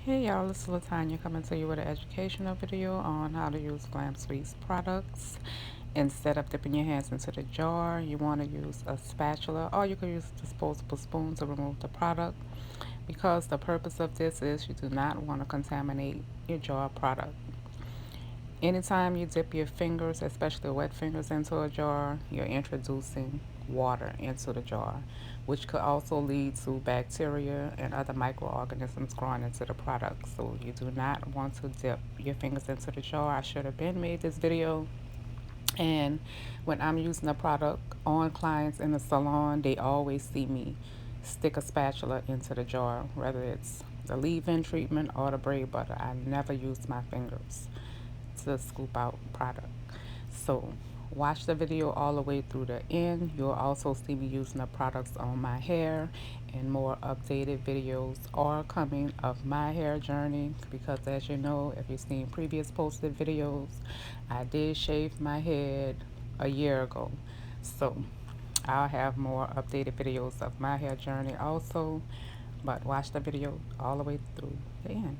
Hey y'all, this is Latanya coming to you with an educational video on how to use Glam Suite's products. Instead of dipping your hands into the jar, you want to use a spatula, or you can use a disposable spoon to remove the product, because the purpose of this is you do not want to contaminate your jar product. Anytime you dip your fingers, especially wet fingers, into a jar, you're introducing water into the jar, which could also lead to bacteria and other microorganisms growing into the product. So you do not want to dip your fingers into the jar. I should have been made this video. And when I'm using the product on clients in the salon, they always see me stick a spatula into the jar, whether it's the leave-in treatment or the braid butter. I never use my fingers to scoop out product. So watch the video all the way through the end. You'll also see me using the products on my hair, and more updated videos are coming of my hair journey, because as you know, if you've seen previous posted videos, I did shave my head a year ago. So I'll have more updated videos of my hair journey also, but watch the video all the way through the end.